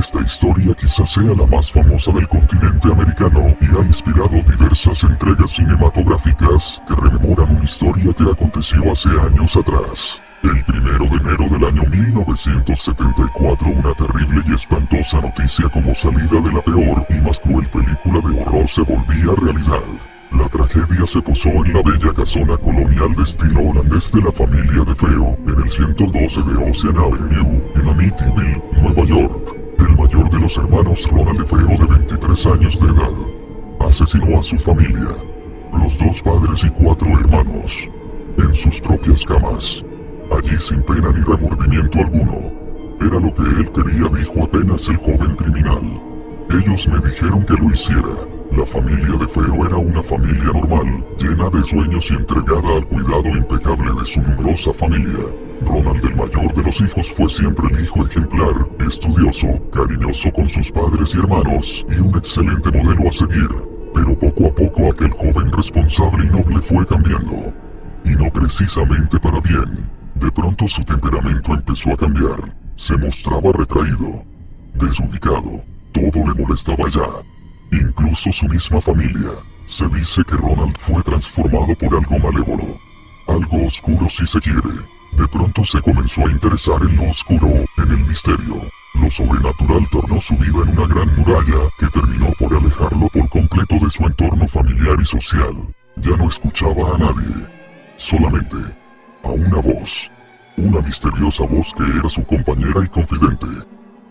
Esta historia quizás sea la más famosa del continente americano y ha inspirado diversas entregas cinematográficas que rememoran una historia que aconteció hace años atrás. El 1 de enero del año 1974, una terrible y espantosa noticia como salida de la peor y más cruel película de horror se volvía realidad. La tragedia se posó en la bella casona colonial de estilo holandés de la familia DeFeo, en el 112 de Ocean Avenue, en Amityville, Nueva York. El mayor de los hermanos, Ronald DeFeo, de 23 años de edad, asesinó a su familia, los 2 padres y 4 hermanos, en sus propias camas. Allí sin pena ni remordimiento alguno. Era lo que él quería, dijo apenas el joven criminal. Ellos me dijeron que lo hiciera. La familia DeFeo era una familia normal, llena de sueños y entregada al cuidado impecable de su numerosa familia. Ronald, el mayor de los hijos, fue siempre el hijo ejemplar, estudioso, cariñoso con sus padres y hermanos, y un excelente modelo a seguir. Pero poco a poco aquel joven responsable y noble fue cambiando. Y no precisamente para bien. De pronto su temperamento empezó a cambiar. Se mostraba retraído, desubicado. Todo le molestaba ya. Incluso su misma familia. Se dice que Ronald fue transformado por algo malévolo. Algo oscuro si se quiere. De pronto se comenzó a interesar en lo oscuro, en el misterio. Lo sobrenatural tornó su vida en una gran muralla que terminó por alejarlo por completo de su entorno familiar y social. Ya no escuchaba a nadie. Solamente a una voz. Una misteriosa voz que era su compañera y confidente,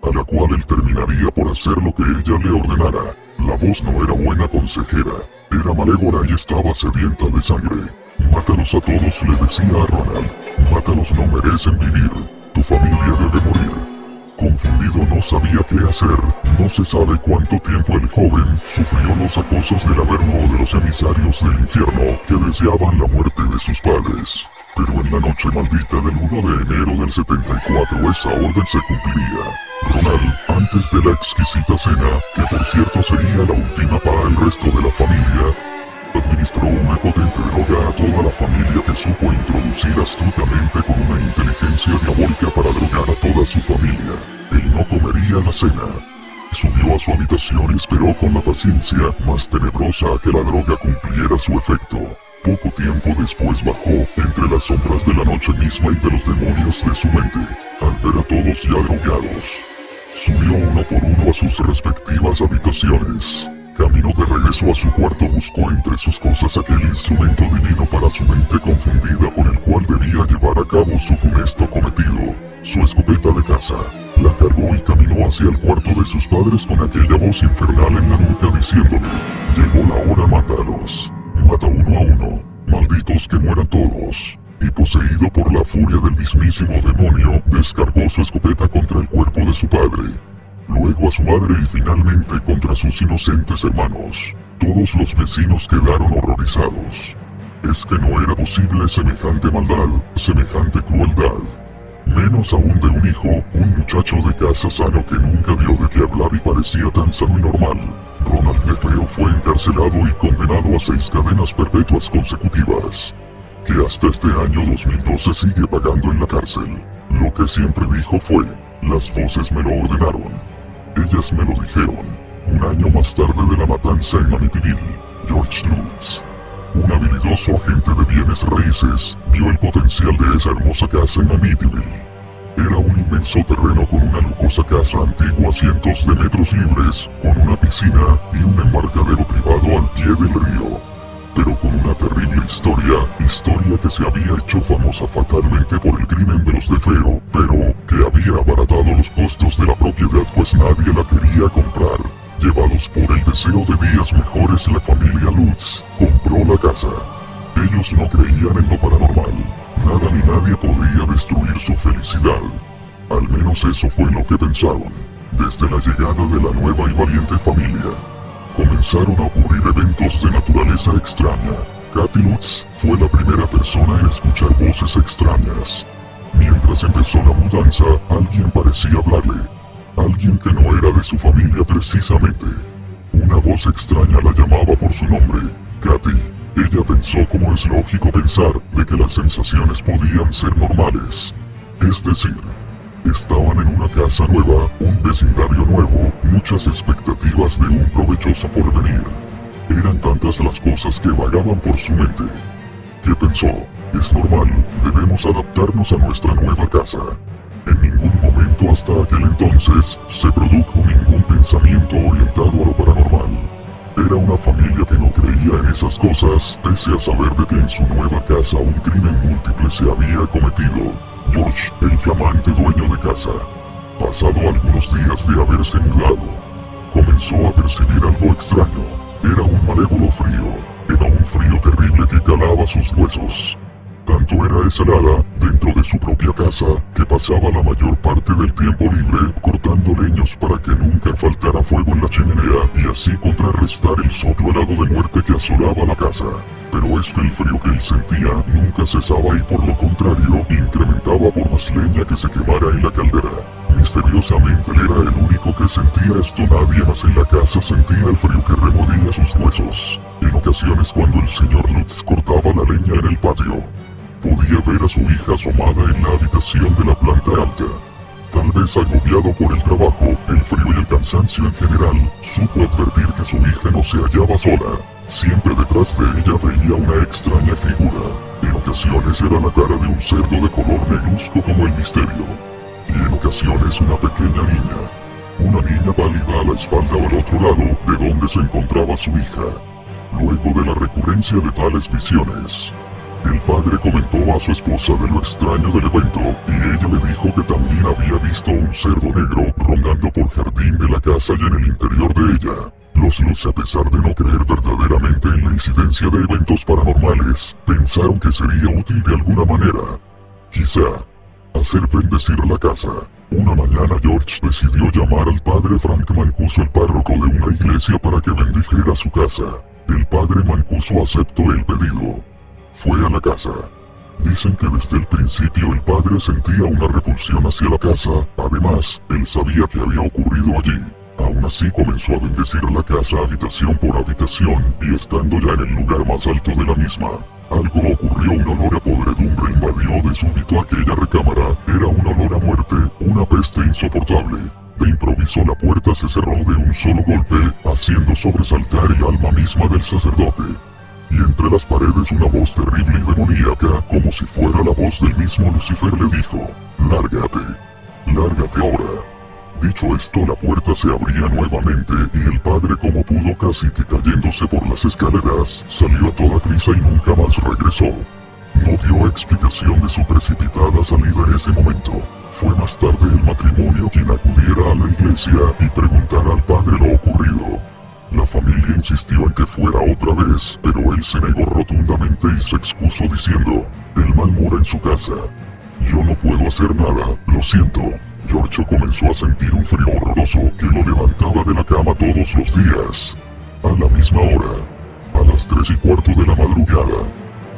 a la cual él terminaría por hacer lo que ella le ordenara. La voz no era buena consejera, era malévola y estaba sedienta de sangre. Mátalos a todos, le decía a Ronald. Mátalos, no merecen vivir. Tu familia debe morir. Confundido, no sabía qué hacer. No se sabe cuánto tiempo el joven sufrió los acosos del Averno, de los emisarios del infierno que deseaban la muerte de sus padres. Pero en la noche maldita del 1 de enero del 74 esa orden se cumpliría. Ronald, antes de la exquisita cena, que por cierto sería la última para el resto de la familia, administró una potente droga a toda la familia que supo introducir astutamente con una inteligencia diabólica para drogar a toda su familia. Él no comería la cena. Subió a su habitación y esperó con la paciencia más tenebrosa a que la droga cumpliera su efecto. Poco tiempo después bajó, entre las sombras de la noche misma y de los demonios de su mente, al ver a todos ya drogados. Subió uno por uno a sus respectivas habitaciones. Caminó de regreso a su cuarto, buscó entre sus cosas aquel instrumento divino para su mente confundida por el cual debía llevar a cabo su funesto cometido, su escopeta de caza. La cargó y caminó hacia el cuarto de sus padres con aquella voz infernal en la nuca diciéndole: llegó la hora, mátalos. Mata uno a uno, malditos que mueran todos. Y poseído por la furia del mismísimo demonio, descargó su escopeta contra el cuerpo de su padre, luego a su madre y finalmente contra sus inocentes hermanos. Todos los vecinos quedaron horrorizados. Es que no era posible semejante maldad, semejante crueldad. Menos aún de un hijo, un muchacho de casa sano que nunca dio de qué hablar y parecía tan sano y normal. Ronald DeFeo fue encarcelado y condenado a 6 cadenas perpetuas consecutivas, que hasta este año 2012 sigue pagando en la cárcel. Lo que siempre dijo fue: las voces me lo ordenaron. Ellas me lo dijeron. Un año más tarde de la matanza en Amityville, George Lutz, un habilidoso agente de bienes raíces, vio el potencial de esa hermosa casa en Amityville. Era un inmenso terreno con una lujosa casa antigua a cientos de metros libres, con una piscina y un embarcadero privado al pie del río. Pero con una terrible historia que se había hecho famosa fatalmente por el crimen de los DeFeo, pero que había abaratado los costos de la propiedad pues nadie la quería comprar. Llevados por el deseo de días mejores, la familia Lutz compró la casa. Ellos no creían en lo paranormal. Nada ni nadie podría destruir su felicidad. Al menos eso fue lo que pensaron. Desde la llegada de la nueva y valiente familia, comenzaron a ocurrir eventos de naturaleza extraña. Kathy Lutz fue la primera persona en escuchar voces extrañas. Mientras empezó la mudanza, alguien parecía hablarle. Alguien que no era de su familia precisamente. Una voz extraña la llamaba por su nombre, Kathy. Ella pensó, como es lógico pensar, de que las sensaciones podían ser normales. Es decir, Estaban en una casa nueva, un vecindario nuevo, muchas expectativas de un provechoso porvenir. Eran tantas las cosas que vagaban por su mente. ¿Qué pensó? Es normal, debemos adaptarnos a nuestra nueva casa. En ningún momento hasta aquel entonces se produjo ningún pensamiento orientado a lo paranormal. Era una familia que no creía en esas cosas, pese a saber de que en su nueva casa un crimen múltiple se había cometido. George, el flamante dueño de casa, pasado algunos días de haberse mudado, comenzó a percibir algo extraño. Era un malévolo frío, era un frío terrible que calaba sus huesos. Tanto era esa helada, dentro de su propia casa, que pasaba la mayor parte del tiempo libre cortando leños para que nunca faltara fuego en la chimenea y así contrarrestar el soplo helado de muerte que asolaba la casa. Pero es que el frío que él sentía nunca cesaba y por lo contrario incrementaba por más leña que se quemara en la caldera. Misteriosamente él era el único que sentía esto, nadie más en la casa sentía el frío que removía sus huesos. En ocasiones cuando el señor Lutz cortaba la leña en el patio, podía ver a su hija asomada en la habitación de la planta alta. Tal vez agobiado por el trabajo, el frío y el cansancio en general, supo advertir que su hija no se hallaba sola. Siempre detrás de ella veía una extraña figura. En ocasiones era la cara de un cerdo de color negruzco como el misterio. Y en ocasiones una pequeña niña. Una niña pálida a la espalda o al otro lado de donde se encontraba su hija. Luego de la recurrencia de tales visiones, el padre comentó a su esposa de lo extraño del evento, y ella le dijo que también había visto un cerdo negro rondando por jardín de la casa y en el interior de ella. Los Lutz, a pesar de no creer verdaderamente en la incidencia de eventos paranormales, pensaron que sería útil de alguna manera. Quizá hacer bendecir la casa. Una mañana George decidió llamar al padre Frank Mancuso, el párroco de una iglesia, para que bendijera su casa. El padre Mancuso aceptó el pedido. Fue a la casa. Dicen que desde el principio el padre sentía una repulsión hacia la casa, además, él sabía que había ocurrido allí. Aún así comenzó a bendecir la casa habitación por habitación, y estando ya en el lugar más alto de la misma, algo ocurrió. Un olor a podredumbre invadió de súbito aquella recámara. Era un olor a muerte, una peste insoportable. De improviso la puerta se cerró de un solo golpe, haciendo sobresaltar el alma misma del sacerdote. Y entre las paredes una voz terrible y demoníaca, como si fuera la voz del mismo Lucifer, le dijo: «Lárgate, lárgate ahora». Dicho esto, la puerta se abría nuevamente y el padre, como pudo, casi que cayéndose por las escaleras, salió a toda prisa y nunca más regresó. No dio explicación de su precipitada salida en ese momento. Fue más tarde el matrimonio quien acudiera a la iglesia y preguntara al padre lo ocurrido. La familia insistió en que fuera otra vez, pero él se negó rotundamente y se excusó diciendo: «El mal mora en su casa. Yo no puedo hacer nada, lo siento». George comenzó a sentir un frío horroroso que lo levantaba de la cama todos los días. A la misma hora, a las 3:15 de la madrugada.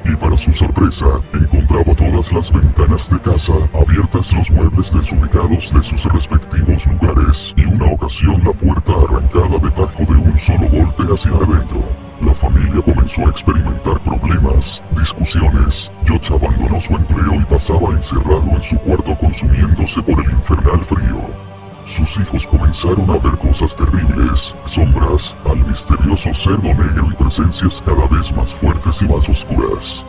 Y para su sorpresa, encontraba todas las ventanas de casa abiertas, los muebles desubicados de sus respectivos lugares, y una ocasión la puerta arrancada de tajo de un solo golpe hacia adentro. La familia comenzó a experimentar problemas, discusiones. George abandonó su empleo y pasaba encerrado en su cuarto consumiéndose por el infernal frío. Sus hijos comenzaron a ver cosas terribles, sombras, al misterioso cerdo negro y presencias cada vez más fuertes y más oscuras.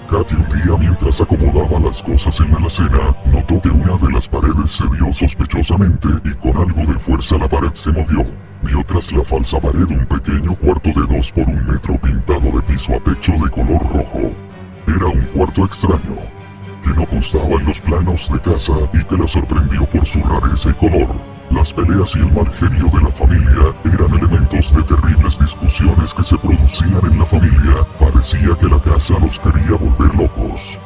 Katy un día, mientras acomodaba las cosas en la alacena, notó que una de las paredes cedió sospechosamente y con algo de fuerza la pared se movió. Vio tras la falsa pared un pequeño cuarto de 2 por 1 metro pintado de piso a techo de color rojo. Era un cuarto extraño, que no constaba en los planos de casa y que la sorprendió por su rareza y color. Las peleas y el mal genio de la familia eran elementos de terribles discusiones que se producían en la familia. Parecía que la casa los quería volver locos.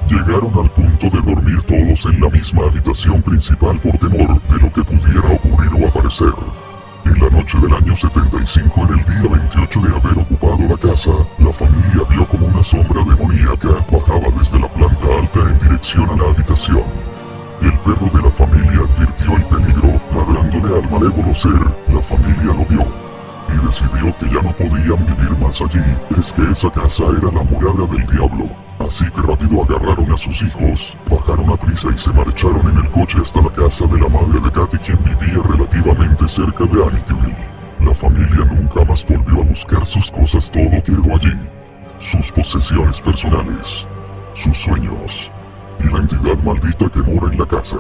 Llegaron al punto de dormir todos en la misma habitación principal por temor de lo que pudiera ocurrir o aparecer. En la noche del año 75, en el día 28 de haber ocupado la casa, la familia vio como una sombra demoníaca bajaba desde la planta alta en dirección a la habitación. El perro de la familia advirtió el peligro, ladrándole al malévolo ser. La familia lo vio y decidió que ya no podían vivir más allí. Es que esa casa era la morada del diablo. Así que rápido agarraron a sus hijos, bajaron a prisa y se marcharon en el coche hasta la casa de la madre de Katy, quien vivía relativamente cerca de Amityville. La familia nunca más volvió a buscar sus cosas, todo quedó allí. Sus posesiones personales, sus sueños y la entidad maldita que mora en la casa.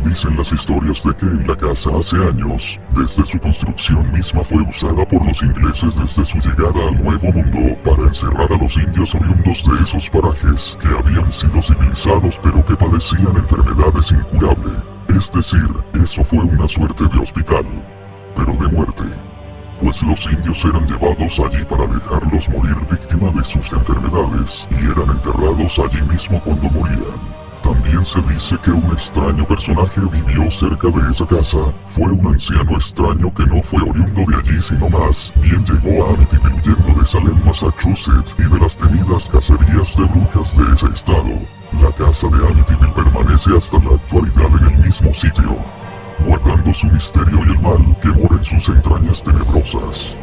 Dicen las historias de que en la casa hace años, desde su construcción misma, fue usada por los ingleses desde su llegada al Nuevo Mundo para encerrar a los indios oriundos de esos parajes que habían sido civilizados pero que padecían enfermedades incurables. Es decir, eso fue una suerte de hospital, pero de muerte, pues los indios eran llevados allí para dejarlos morir víctima de sus enfermedades y eran enterrados allí mismo cuando morían. También se dice que un extraño personaje vivió cerca de esa casa. Fue un anciano extraño que no fue oriundo de allí, sino más bien llegó a Amityville huyendo de Salem, Massachusetts, y de las temidas cacerías de brujas de ese estado. La casa de Amityville permanece hasta la actualidad en el mismo sitio, guardando su misterio y el mal que mora en sus entrañas tenebrosas.